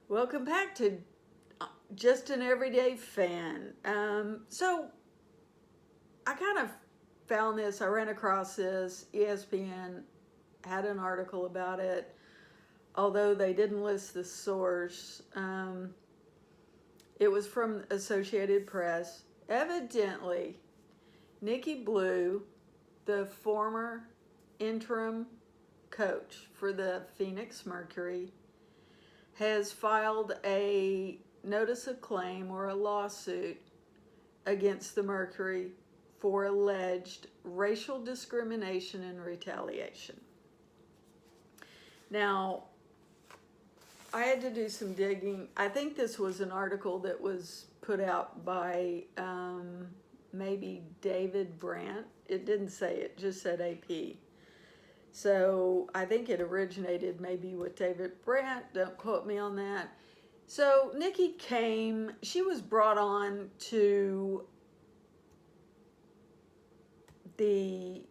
Welcome back to Just an Everyday Fan. So I kind of found this, I ran across this. ESPN had an article about it, although they didn't list the source. It was from Associated Press. Evidently, Nikki Blue, the former interim coach for the Phoenix Mercury, has filed a notice of claim or a lawsuit against the Mercury for alleged racial discrimination and retaliation. Now, I had to do some digging. I think this was an article that was put out by maybe David Brandt. It didn't say it, just said AP. So I think it originated maybe with David Brandt. Don't quote me on that. So Nikki came, she was brought on to the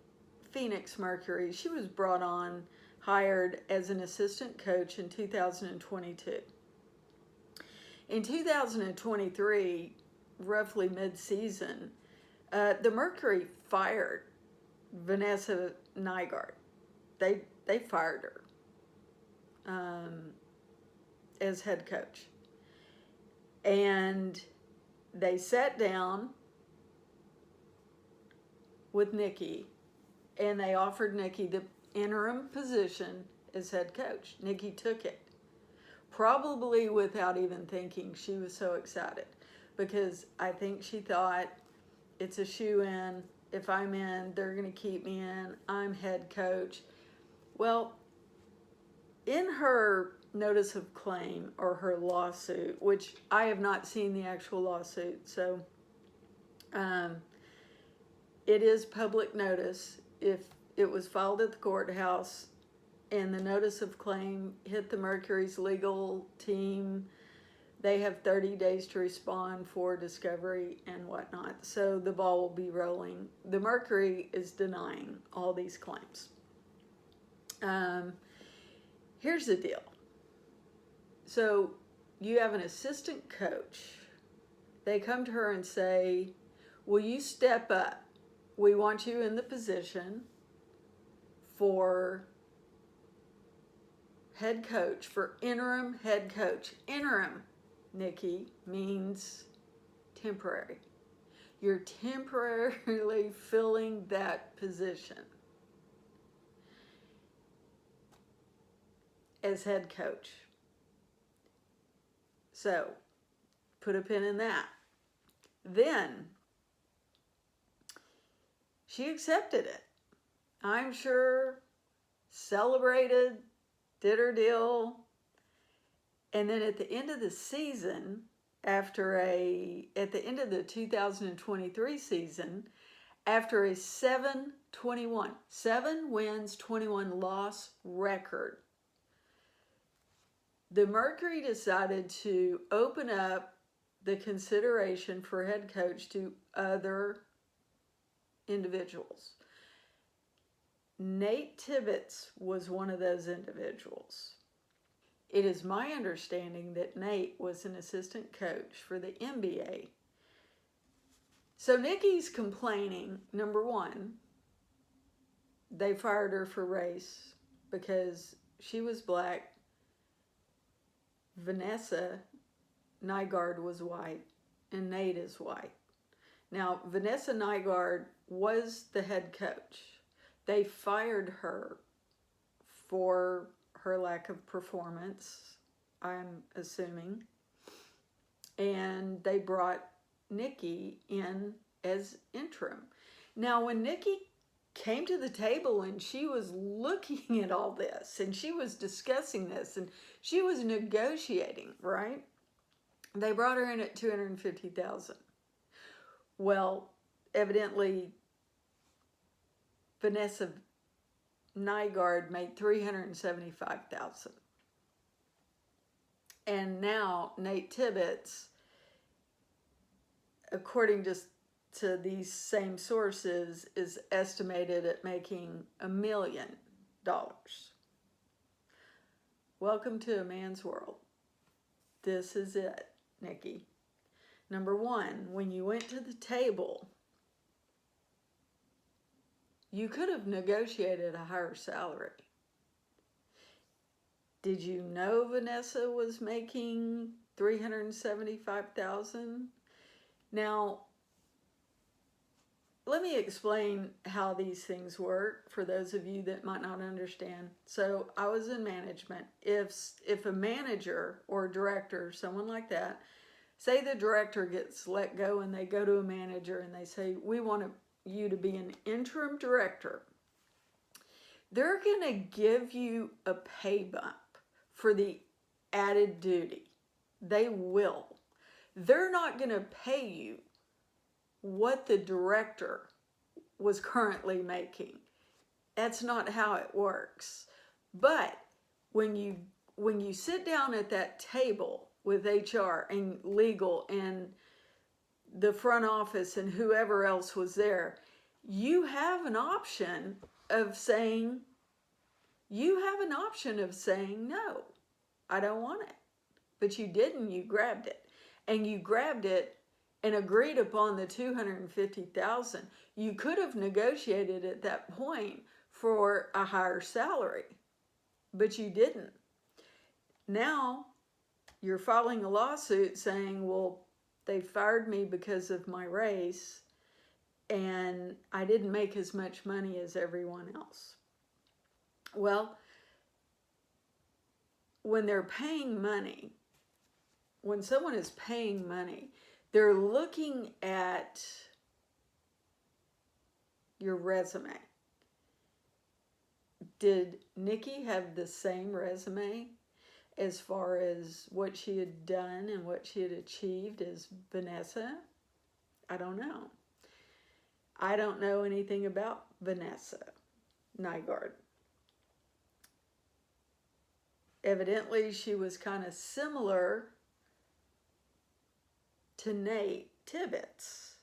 Phoenix Mercury. She was brought on, hired as an assistant coach in 2022. In 2023, roughly mid-season, the Mercury fired Vanessa Nygaard. They fired her as head coach. And they sat down with Nikki and they offered Nikki the interim position as head coach. Nikki took it, probably without even thinking. She was so excited because I think she thought it's a shoe-in. If I'm in, they're going to keep me in. I'm head coach. Well, in her notice of claim or her lawsuit, which I have not seen the actual lawsuit, so it is public notice. If it was filed at the courthouse and the notice of claim hit the Mercury's legal team, they have 30 days to respond for discovery and whatnot. So the ball will be rolling. The Mercury is denying all these claims. Here's the deal. So you have an assistant coach. They come to her and say, will you step up? We want you in the position for head coach, for interim head coach. Interim, Nikki, means temporary. You're temporarily filling that position as head coach. So, put a pin in that. Then, she accepted it. I'm sure, celebrated, did her deal. And then at the end of the season, at the end of the 2023 season, after a 7-21, 7 wins, 21 loss record, the Mercury decided to open up the consideration for head coach to other individuals. Nate Tibbetts was one of those individuals. It is my understanding that Nate was an assistant coach for the NBA. So Nikki's complaining, number one, they fired her for race because she was black. Vanessa Nygaard was white and Nate is white. Now, Vanessa Nygaard was the head coach. They fired her for her lack of performance, I'm assuming. And they brought Nikki in as interim. Now, when Nikki came to the table and she was looking at all this and she was discussing this and she was negotiating, right? They brought her in at $250,000. Well, evidently, Vanessa Nygaard made $375,000. And now Nate Tibbetts, according to these same sources, is estimated at making $1 million. Welcome to a man's world. This is it, Nikki. Number one, when you went to the table, you could have negotiated a higher salary. Did you know Vanessa was making $375,000? Now, let me explain how these things work for those of you that might not understand. So I was in management. If a manager or a director, someone like that, say the director gets let go and they go to a manager and they say, we want you to be an interim director, they're going to give you a pay bump for the added duty. They will. They're not going to pay you what the director was currently making. That's not how it works. But when you sit down at that table with HR and legal and the front office and whoever else was there, you have an option of saying no, I don't want it. But you didn't, you grabbed it. And you grabbed it and agreed upon the $250,000. You could have negotiated at that point for a higher salary, but you didn't. Now you're filing a lawsuit saying, well, they fired me because of my race and I didn't make as much money as everyone else. Well, when they're paying money, when someone is paying money, they're looking at your resume. Did Nikki have the same resume as far as what she had done and what she had achieved as Vanessa? I don't know. I don't know anything about Vanessa Nygaard. Evidently, she was kind of similar to Nate Tibbetts.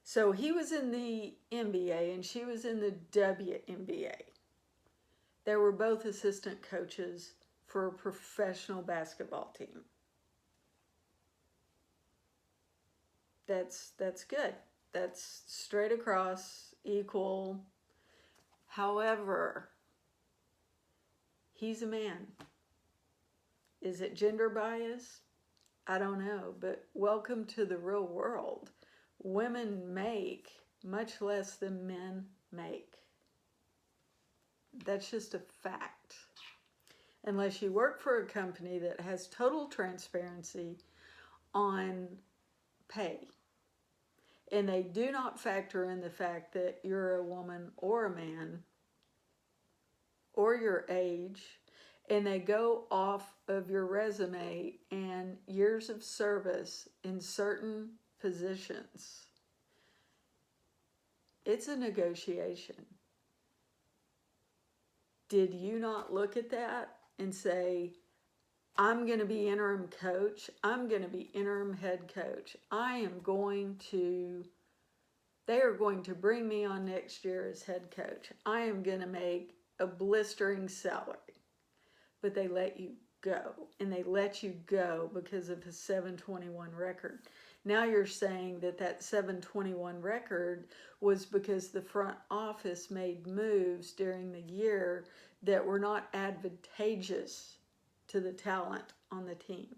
So he was in the NBA and she was in the WNBA. They were both assistant coaches for a professional basketball team. That's good. That's straight across, equal. However, he's a man. Is it gender bias? I don't know, but welcome to the real world. Women make much less than men make. That's just a fact. Unless you work for a company that has total transparency on pay. And they do not factor in the fact that you're a woman or a man or your age, and they go off of your resume and years of service in certain positions. It's a negotiation. Did you not look at that and say, I'm going to be interim coach, I'm going to be interim head coach, they are going to bring me on next year as head coach, I am going to make a blistering salary. But they let you go, and they let you go because of a 721 record. Now you're saying that 721 record was because the front office made moves during the year that were not advantageous to the talent on the team.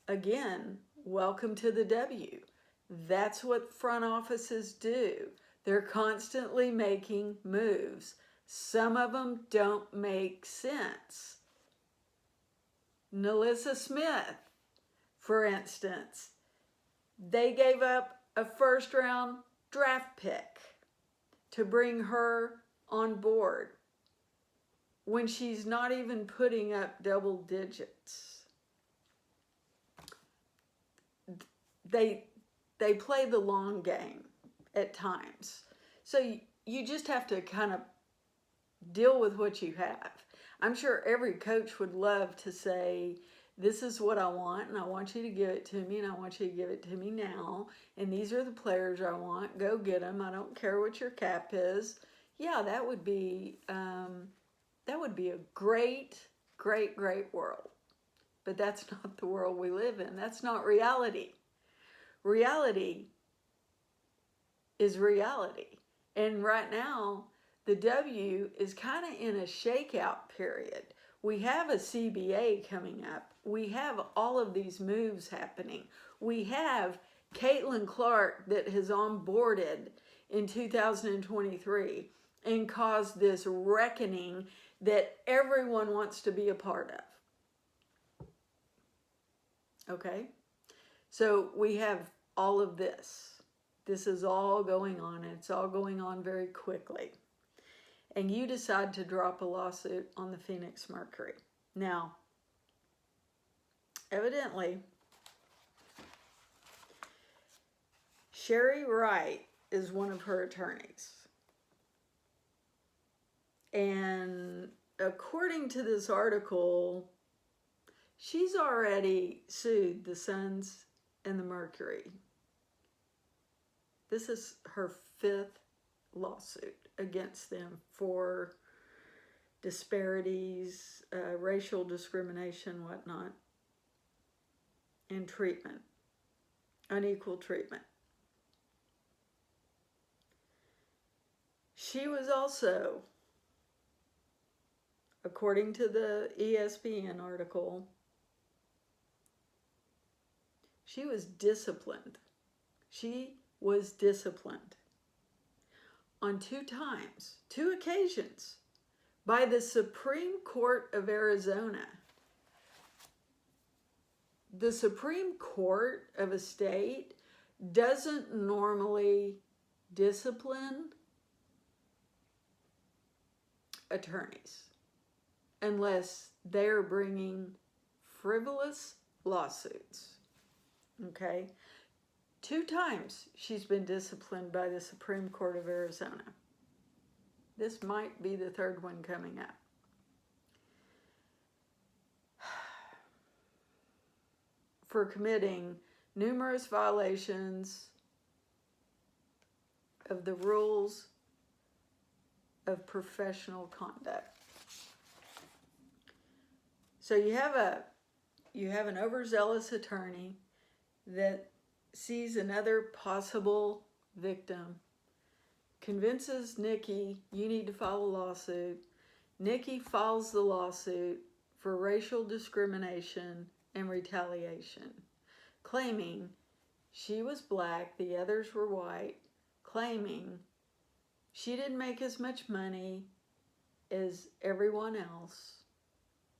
Again, welcome to the W. That's what front offices do. They're constantly making moves. Some of them don't make sense. Nalissa Smith, for instance, they gave up a first-round draft pick to bring her on board when she's not even putting up double digits. They play the long game at times. So you just have to kind of deal with what you have. I'm sure every coach would love to say, this is what I want, and I want you to give it to me, and I want you to give it to me now, and these are the players I want. Go get them. I don't care what your cap is. Yeah, that would be a great, great, great world. But that's not the world we live in. That's not reality. Reality is reality. And right now, the W is kind of in a shakeout period. We have a CBA coming up. We have all of these moves happening. We have Caitlin Clark that has onboarded in 2023 and caused this reckoning that everyone wants to be a part of. Okay? So we have all of this. This is all going on, and it's all going on very quickly. And you decide to drop a lawsuit on the Phoenix Mercury. Now, evidently, Sherry Wright is one of her attorneys. And according to this article, she's already sued the Suns and the Mercury. This is her 5th lawsuit against them for disparities, racial discrimination, whatnot, and treatment, unequal treatment. She was also, according to the ESPN article, she was disciplined. She was disciplined on 2 occasions, by the Supreme Court of Arizona. The Supreme Court of a state doesn't normally discipline attorneys unless they're bringing frivolous lawsuits. Okay? 2 times she's been disciplined by the Supreme Court of Arizona. This might be the 3rd one coming up. For committing numerous violations of the rules of professional conduct. So you have an overzealous attorney that sees another possible victim, convinces Nikki, you need to file a lawsuit. Nikki files the lawsuit for racial discrimination and retaliation, claiming she was black, the others were white, claiming she didn't make as much money as everyone else,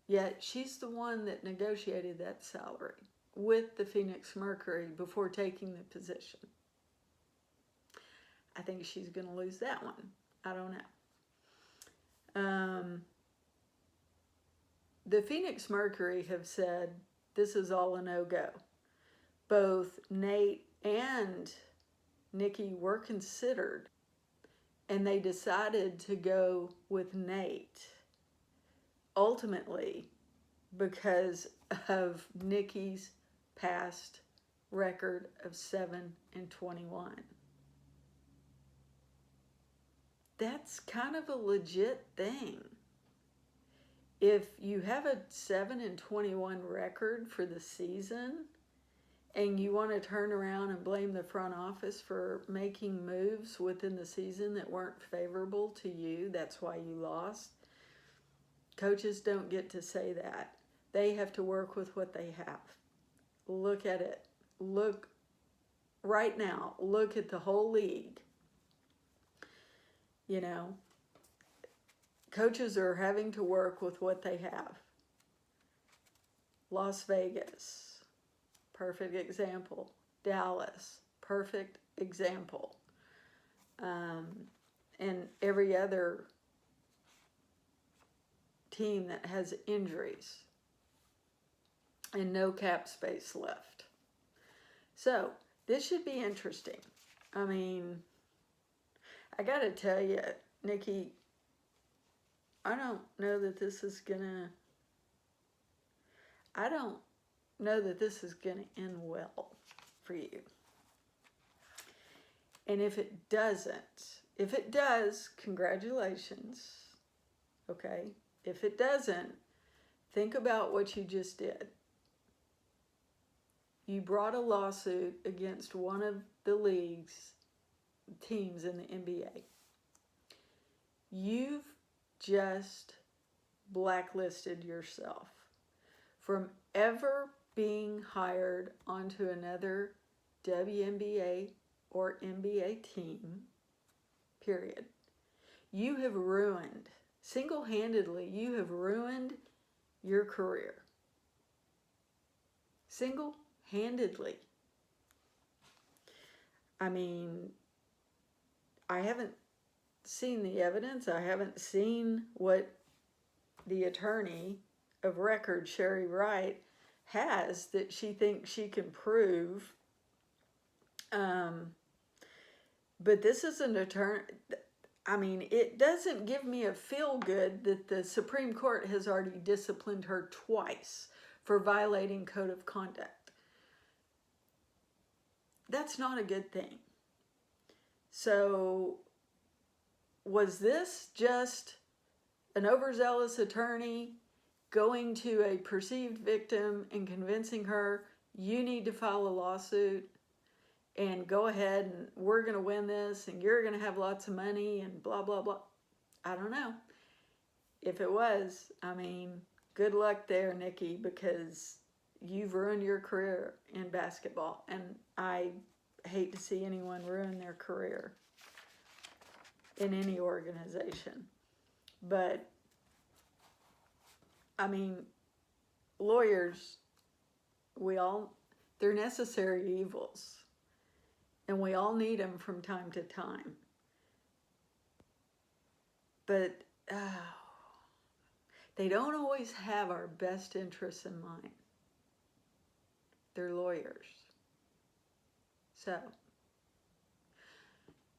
yet she's the one that negotiated that salary with the Phoenix Mercury before taking the position. I think she's going to lose that one. I don't know. The Phoenix Mercury have said this is all a no-go. Both Nate and Nikki were considered, and they decided to go with Nate, ultimately because of Nikki's past record of 7-21. That's kind of a legit thing. If you have a 7-21 record for the season and you want to turn around and blame the front office for making moves within the season that weren't favorable to you, that's why you lost. Coaches don't get to say that. They have to work with what they have. Look at it. Look right now. Look at the whole league. You know, coaches are having to work with what they have. Las Vegas, perfect example. Dallas, perfect example. And every other team that has injuries and no cap space left. So this should be interesting. I mean, I got to tell you, Nikki, I don't know that this is going to end well for you. And if it does, congratulations. Okay? If it doesn't, think about what you just did. you brought a lawsuit against one of the league's teams in the NBA. You've just blacklisted yourself from ever being hired onto another WNBA or NBA team, period. You have ruined, single-handedly, you have ruined your career. Single-handedly. I mean, I haven't seen the evidence. I haven't seen what the attorney of record, Sherry Wright, has that she thinks she can prove. But this is an attorney. I mean, it doesn't give me a feel good that the Supreme Court has already disciplined her twice for violating code of conduct. That's not a good thing. So, was this just an overzealous attorney going to a perceived victim and convincing her, you need to file a lawsuit and go ahead and we're going to win this and you're going to have lots of money and blah, blah, blah? I don't know. If it was, I mean, good luck there, Nikki, because you've ruined your career in basketball. And I hate to see anyone ruin their career in any organization. But, I mean, lawyers, they're necessary evils. And we all need them from time to time. But they don't always have our best interests in mind. They're lawyers. So,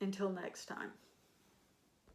until next time.